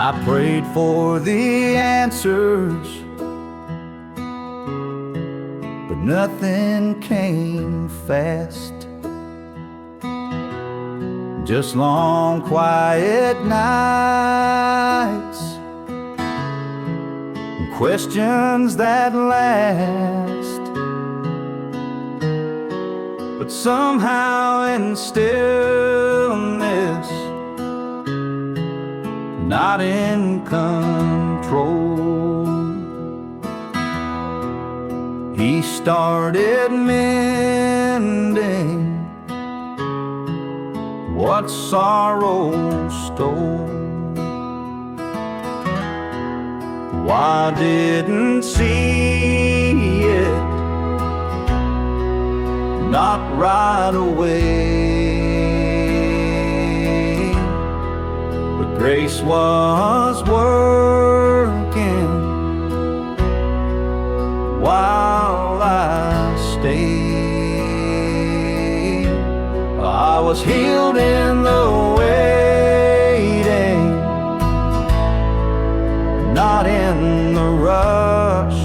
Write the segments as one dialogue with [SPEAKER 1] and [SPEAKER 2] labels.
[SPEAKER 1] I prayed for the answers, but nothing came fast. Just long, quiet nights and questions that last. But somehow in stillness, not in control, He started mending what sorrow stole. Why didn't see it, not right away, but grace was working while I stayed. I was healed in the waiting, not in the rush,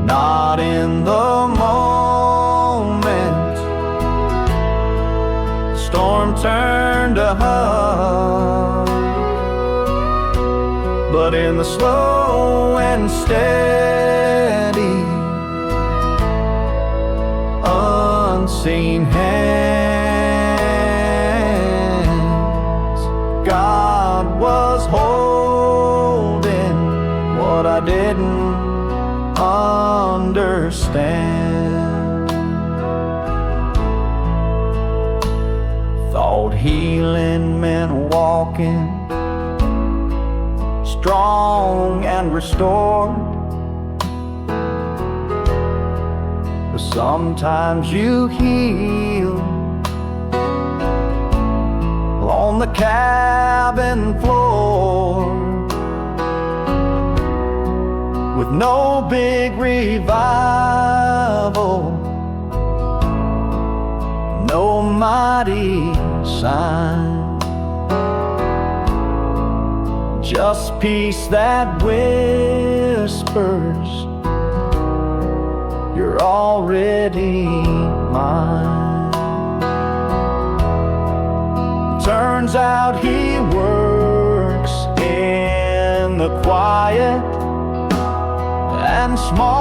[SPEAKER 1] not in the moment. Storm turned to hush, but in the slow and steady, unseen hands, God was holding what I didn't understand. Thought healing meant walking strong and restored. But sometimes you heal on the cabin floor, with no big revival, no mighty sign, just peace that whispers, you're already mine. Turns out He works in the quiet and small,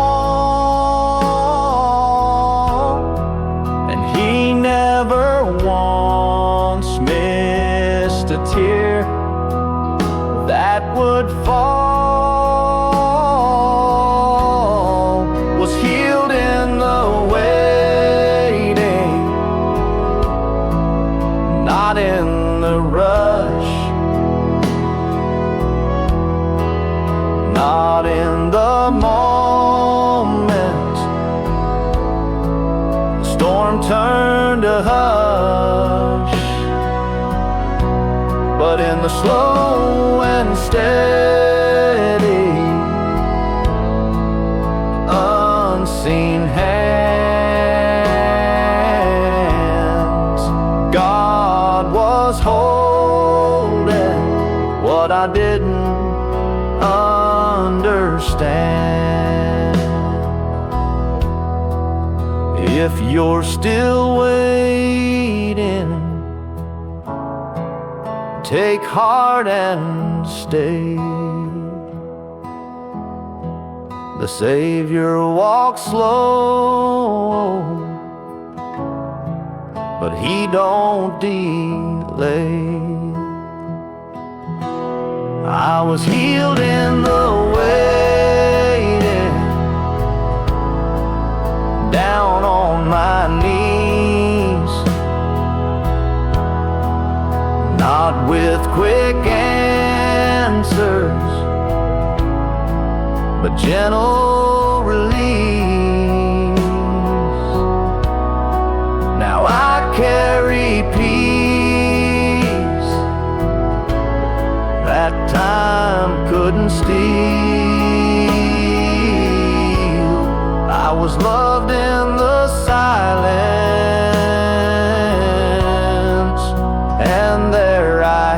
[SPEAKER 1] and He never once missed a tear that would fall. Was healed in the waiting, not in the rush, not in the moment. The storm turned to hush, but in the slow and steady, unseen hands, God was holding what I didn't understand. If you're still waiting, take heart and stay. The Savior walks slow, but He don't delay. I was healed in the waiting, down on my knees, not with quick answers, but gentle release. Now I carry peace that time couldn't steal. I was loved in the silence, and there I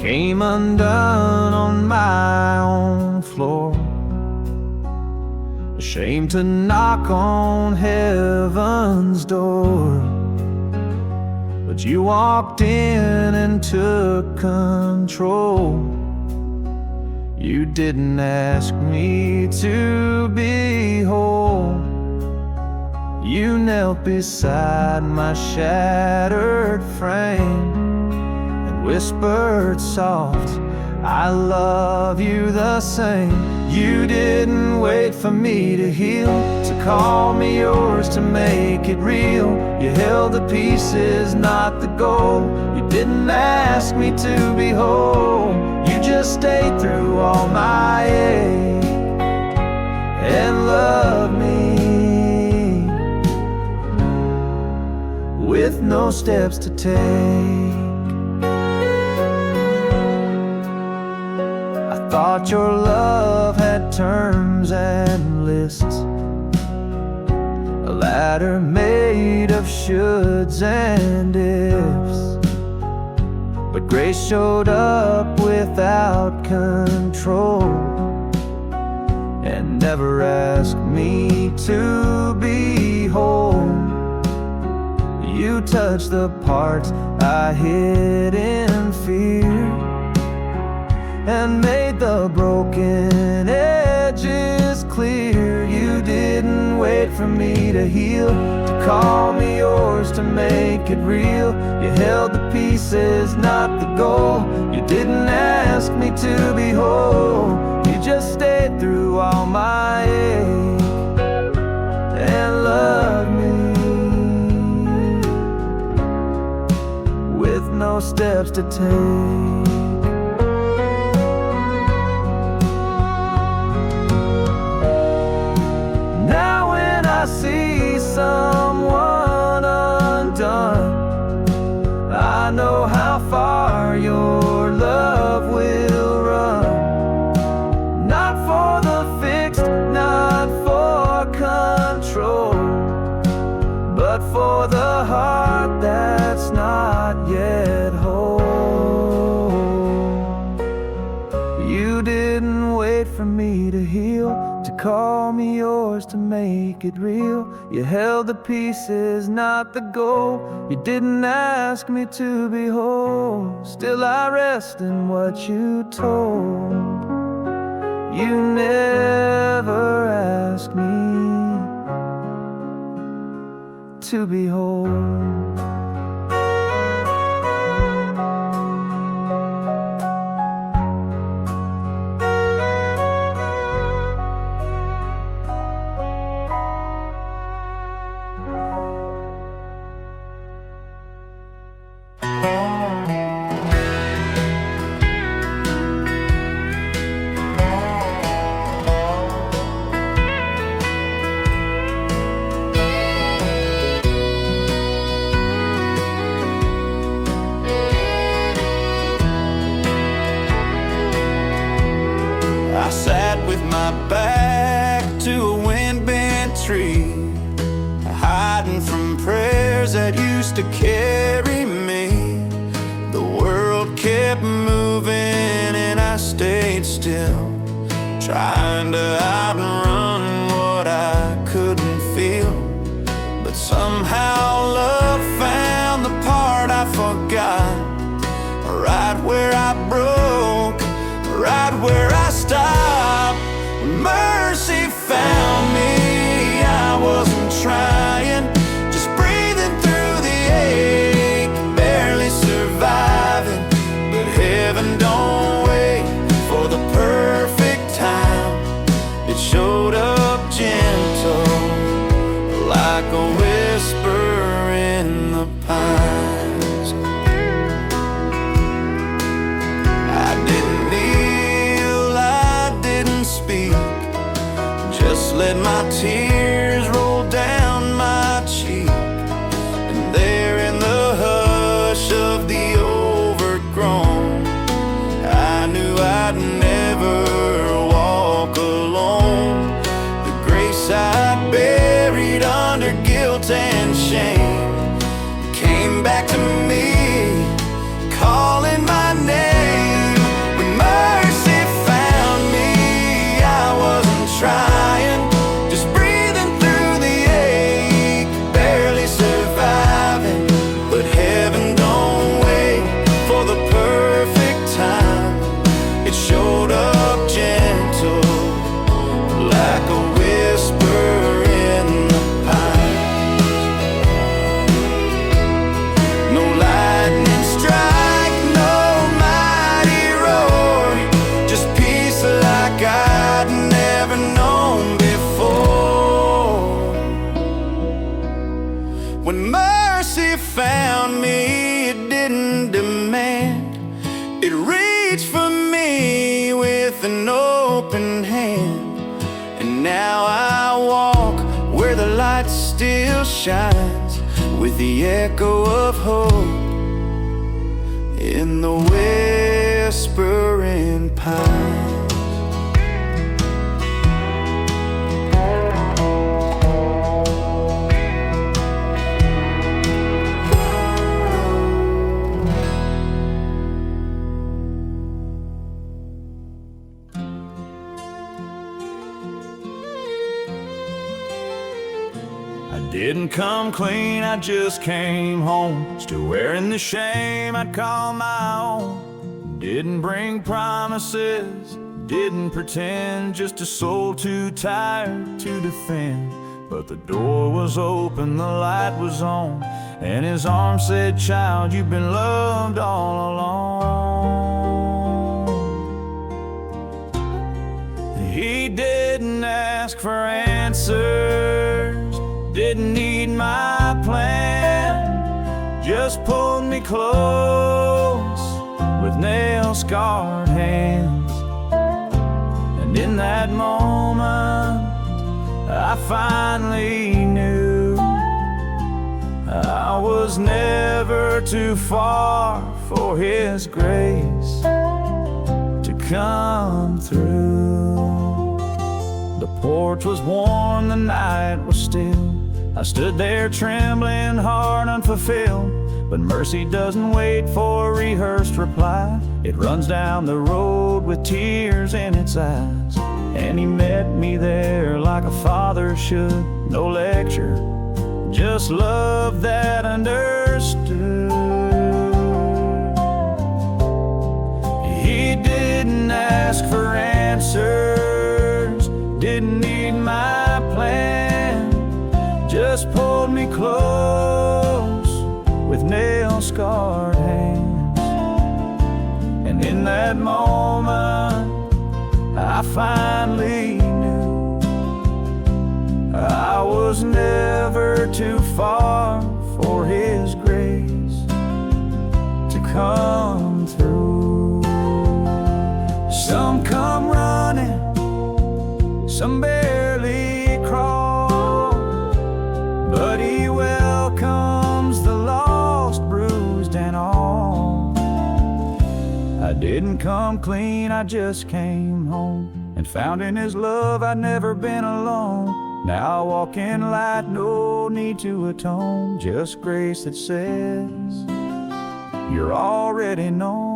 [SPEAKER 1] came undone on my own floor, ashamed to knock on heaven's door. But you walked in and took control. You didn't ask me to be whole. You knelt beside my shattered frame and whispered soft, I love you the same. You didn't wait for me to heal, to call me yours, to make it real. You held the pieces, not the goal. You didn't ask me to be whole. You just stayed through all my ache and loved me with no steps to take. Thought your love had terms and lists, a ladder made of shoulds and ifs. But grace showed up without control and never asked me to be whole. You touched the parts I hid in fear and made the broken edges clear. You didn't wait for me to heal, to call me yours, to make it real. You held the pieces, not the goal. You didn't ask me to be whole. You just stayed through all my ache and loved me with no steps to take. I see someone undone, I know how far your love will run. Not for the fixed, not for control, but for the heart that's not yet whole. You didn't wait for me to heal, to call me yours, to make it real. You held the pieces, not the goal. You didn't ask me to be whole. Still I rest in what you told. You never asked me to be whole.
[SPEAKER 2] I sat with my back to a wind-bent tree, hiding from prayers that used to carry me. The world kept moving and I stayed still, trying to outrun what I couldn't feel. But somehow love found the part I forgot, right where I broke, right where I stopped. When mercy found me, I wasn't trying, just breathing through the ache, barely surviving. But heaven don't wait for the perfect time. It showed up gentle, like a whisper in the pines. I didn't kneel, I didn't speak, just let my tears roll down my cheek. And there in the hush of the overgrown, I knew I'd never walk alone. The grace I buried under guilt and shame came back to me, calling my name. in hand. And now I walk where the light still shines, with the echo of hope in the whispering pines.
[SPEAKER 1] Didn't come clean, I just came home, still wearing the shame I'd call my own. Didn't bring promises, didn't pretend, just a soul too tired to defend. But the door was open, the light was on, and his arm said, "Child, you've been loved all along." He didn't ask for answers, didn't need my plan, just pulled me close with nail-scarred hands. And in that moment, I finally knew I was never too far for His grace to come through. The porch was warm, the night was still. I stood there trembling, heart unfulfilled. But mercy doesn't wait for a rehearsed reply. It runs down the road with tears in its eyes. And He met me there like a father should. No lecture, just love that understood. He didn't ask for answers, didn't need my plan, just pulled me close with nail-scarred hands. And in that moment, I finally knew I was never too far for His grace to come through. Some come running, some barely crawl, but He welcomes the lost, bruised, and all. I didn't come clean, I just came home, and found in His love I'd never been alone. Now I walk in light, no need to atone, just grace that says you're already known.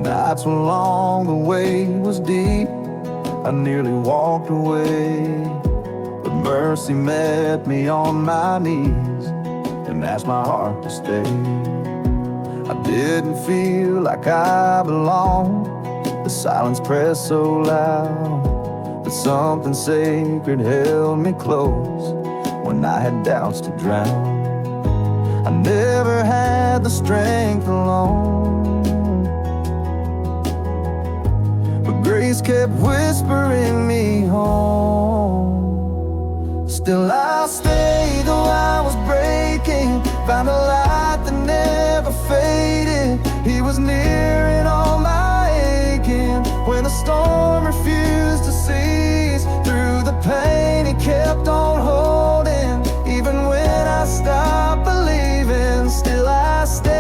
[SPEAKER 1] Nights along the way was deep, I nearly walked away, but mercy met me on my knees and asked my heart to stay. I didn't feel like I belonged, the silence pressed so loud, but something sacred held me close when I had doubts to drown. I never had the strength alone, grace kept whispering me home. Still I stayed though I was breaking, found a light that never faded. He was near in all my aching, when the storm refused to cease. Through the pain He kept on holding, even when I stopped believing. Still I stayed,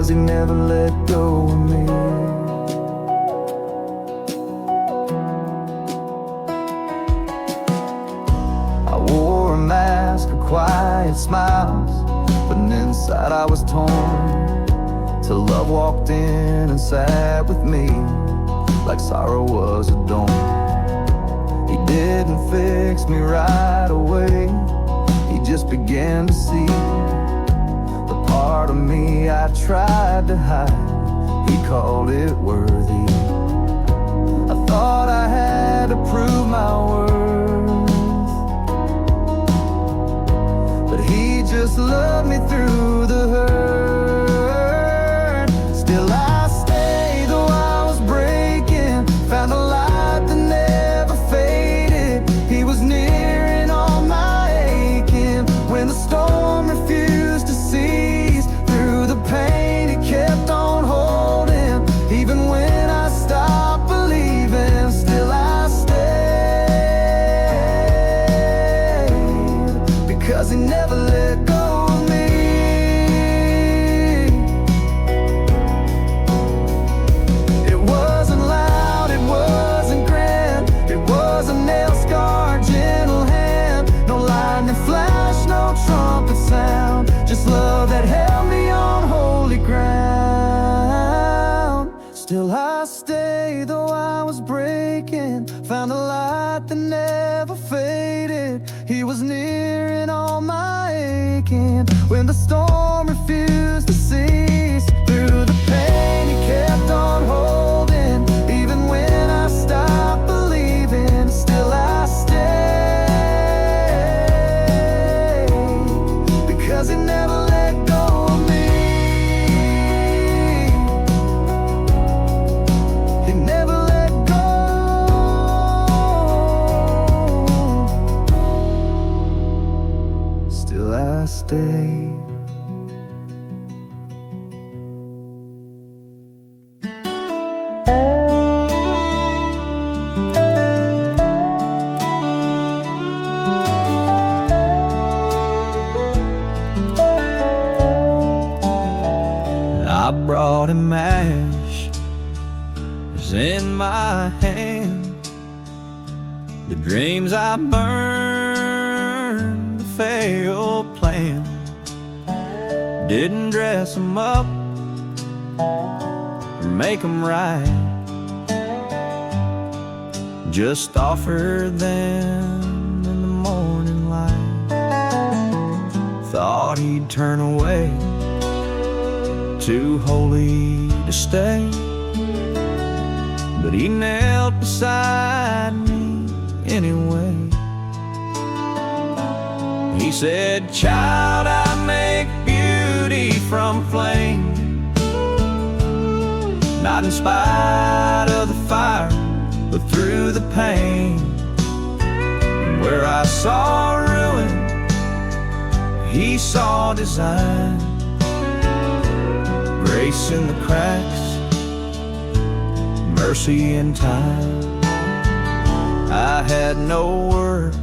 [SPEAKER 1] He never let go of me. I wore a mask of quiet smiles, but inside I was torn, till love walked in and sat with me like sorrow was a dawn. He didn't fix me right away, He just began to see part of me I tried to hide. he called it worthy. I thought I had to prove my worth, but he just loved me through the hurt. Still I stayed though I was breaking, found a light that never faded. He was near in all my aching, when the storm refused to cease. Through the pain he kept on holding, even when I stopped believing. Still I stayed, because he never let go of me. It wasn't loud, it wasn't grand, it was a nail-scarred gentle hand. No lightning flash, no trumpet sound, just love that held me on holy ground. Still I stayed though I was breaking, found a light that never faded. He was near in all my aching, when the storm refused to cease. Through the pain he kept on holding, even when I stopped believing. Still I stayed, because he never let go of me. He never let go. Still I stayed. I brought him ash, it's in my hand. The dreams I burned, the failed plan. Didn't dress them up or make them right, just offered them in the morning light. Thought he'd turn away, too holy to stay, but he knelt beside me anyway. He said, "Child, I make beauty from flame, not in spite of the fire, but through the pain. And where I saw ruin, he saw design, grace in the cracks, mercy in time." I had no words,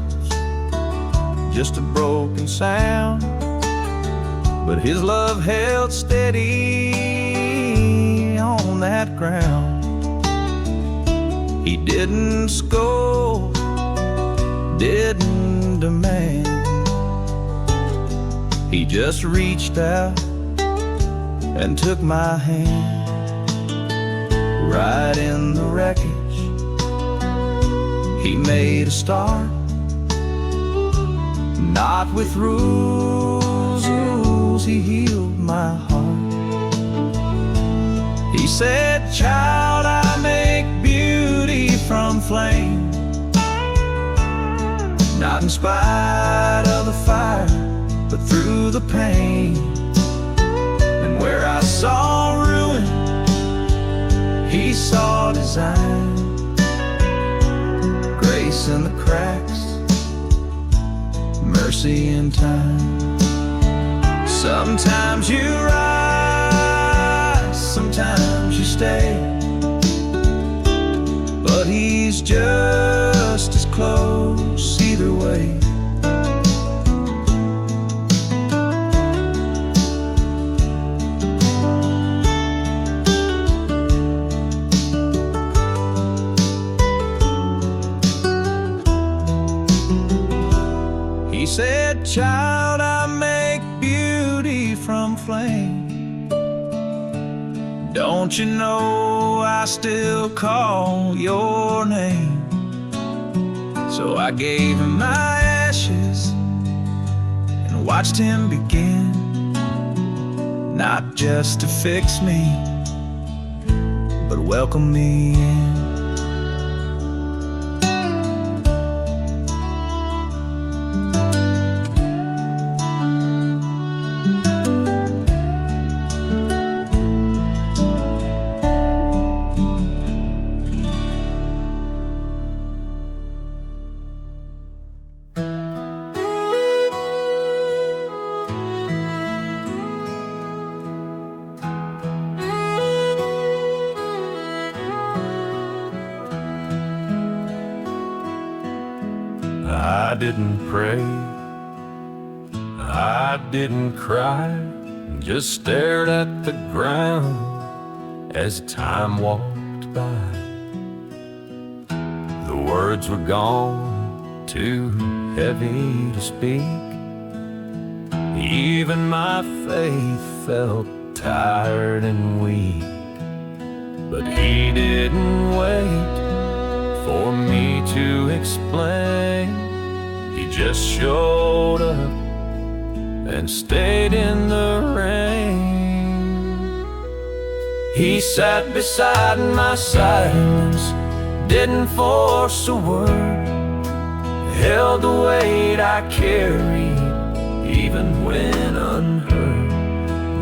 [SPEAKER 1] just a broken sound, but his love held steady on that ground. He didn't scold, didn't demand, he just reached out and took my hand. Right in the wreckage, he made a start, not with rules, he healed my heart. He said, "Child, I make beauty from flame, not in spite of the fire, but through the pain. And where I saw ruin, he saw design, grace in the cracks, mercy in time." Sometimes you rise, sometimes you stay, but he's just as close either way. He said, "Child, I make beauty from flame. Don't you know I still call your name?" So I gave him my ashes and watched him begin, not just to fix me, welcome me in. I didn't pray, I didn't cry, just stared at the ground as time walked by. The words were gone, too heavy to speak. Even my faith felt tired and weak. But he didn't wait for me to explain. He just showed up and stayed in the rain. He sat beside my silence, didn't force a word, held the weight I carried, even when unheard.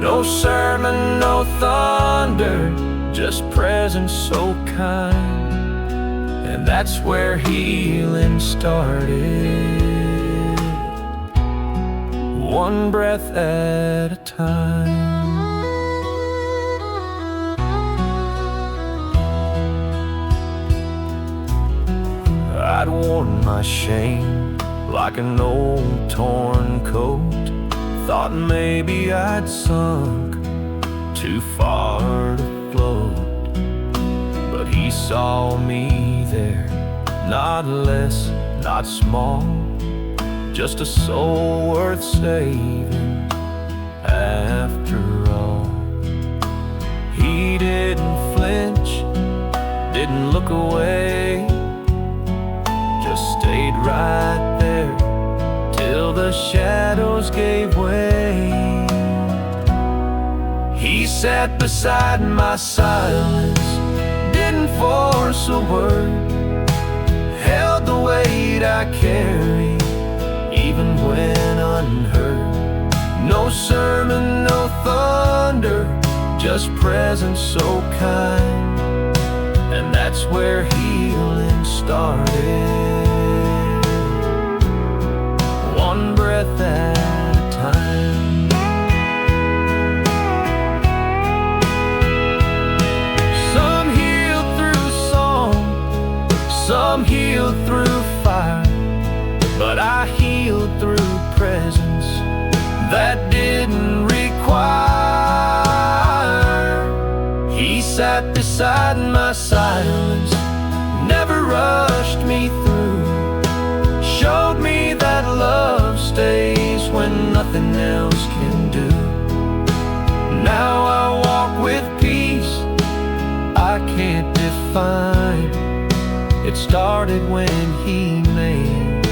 [SPEAKER 1] No sermon, no thunder, just presence so kind. And that's where healing started, one breath at a time. I'd worn my shame like an old torn coat, thought maybe I'd sunk too far to float. But he saw me there, not less, not small, just a soul worth saving after all. He didn't flinch, didn't look away, just stayed right there till the shadows gave way. He sat beside my silence, didn't force a word, held the weight I carried, even when unheard. No sermon, no thunder, just presence so kind. And that's where healing started, one breath at a time. Some healed through fire, but I healed through presence that didn't require. He sat beside my silence, never rushed me through, showed me that love stays when nothing else can do. Now I walk with peace I can't define. It started when he made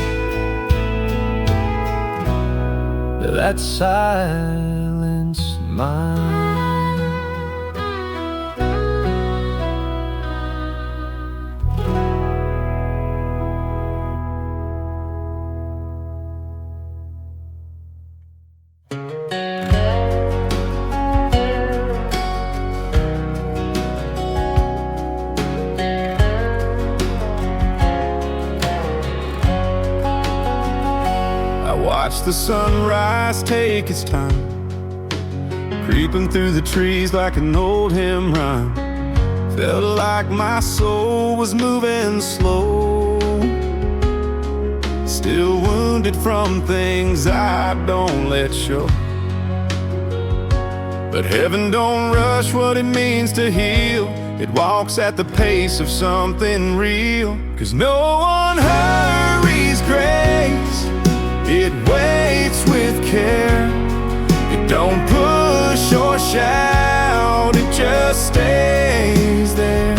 [SPEAKER 1] that silence mine.
[SPEAKER 3] Watch the sunrise take its time, creeping through the trees like an old hymn rhyme. Felt like my soul was moving slow, still wounded from things I don't let show. But heaven don't rush what it means to heal, it walks at the pace of something real. 'Cause no one hurries grace, it waits with care. It don't push or shout, it just stays there.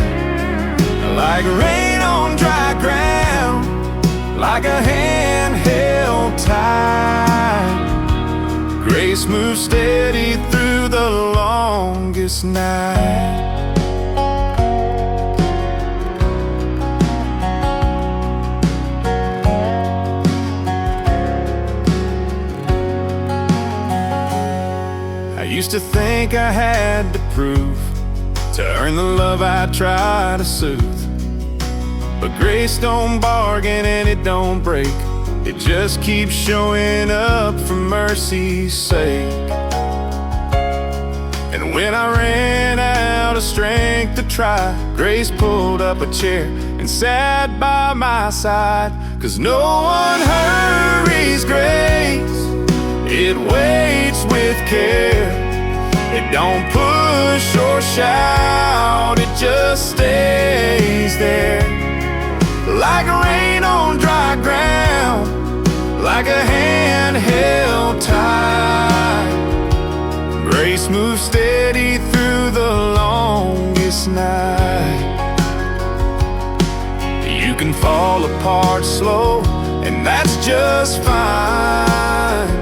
[SPEAKER 3] Like rain on dry ground, like a hand held tight. Grace moves steady through the longest night. to think I had to prove to earn the love I try to soothe. But grace don't bargain and it don't break. It just keeps showing up for mercy's sake. And when I ran out of strength to try, grace pulled up a chair and sat by my side. 'Cause no one hurries grace, it waits with care. It don't push or shout, it just stays there. Like rain on dry ground, like a hand held tight. Grace moves steady through the longest night. You can fall apart slow, and that's just fine.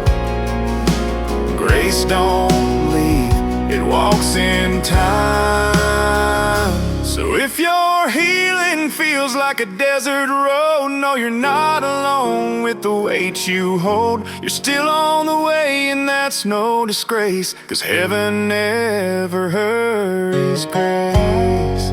[SPEAKER 3] Grace don't leave, it walks in time. So if your healing feels like a desert road, no, you're not alone with the weight you hold. You're still on the way, and that's no disgrace, 'cause heaven never hurries grace.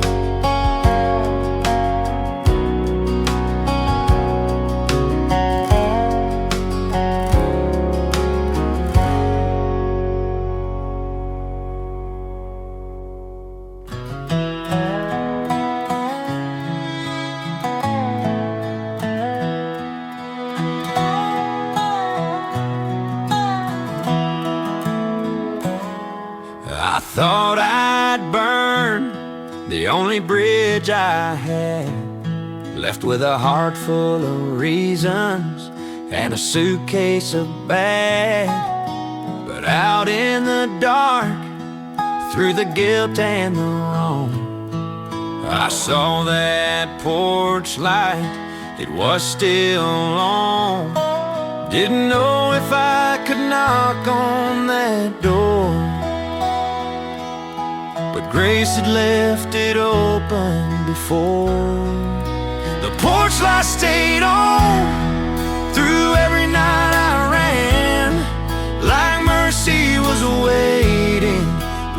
[SPEAKER 1] I thought I'd burn the only bridge I had, left with a heart full of reasons and a suitcase of bad. But out in the dark, through the guilt and the wrong, I saw that porch light, it was still on. Didn't know if I could knock on that door, but grace had left it open before. The porch light stayed on through every night I ran, like mercy was waiting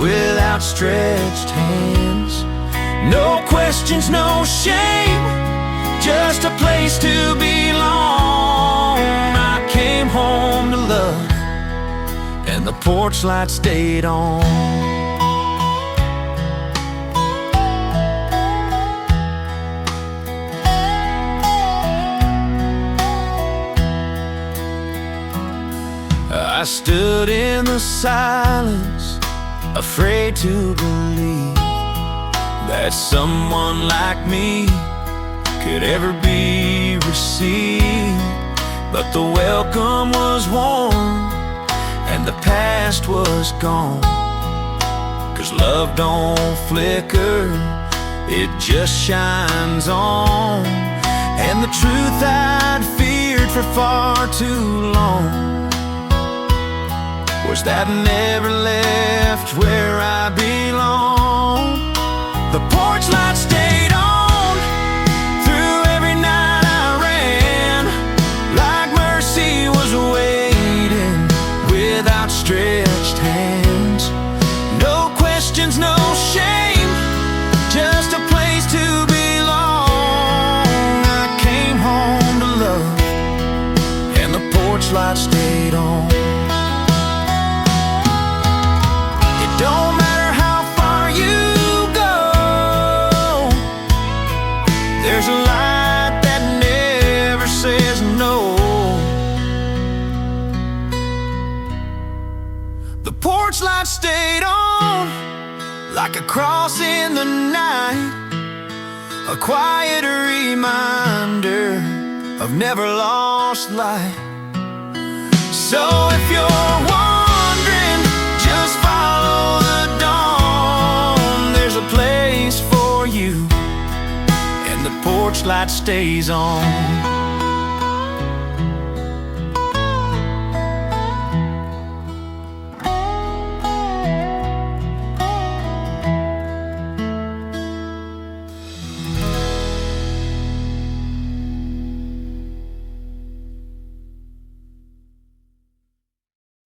[SPEAKER 1] with outstretched hands. No questions, no shame, just a place to belong. I came home to love, and the porch light stayed on. I stood in the silence, afraid to believe that someone like me could ever be received. But the welcome was warm and the past was gone, 'cause love don't flicker, it just shines on. And the truth I'd feared for far too long was that I never left where I belong. The porch light stayed on through every night I ran, like mercy was waiting with outstretched hands. No questions, no shame, just a place to belong. I came home to love, and the porch light stayed on. Don't matter how far you go, there's a light that never says no. The porch light stayed on like a cross in the night, a quiet reminder of never lost light. So if you're wondering, just follow the dawn. There's a place for you, and the porch light stays on.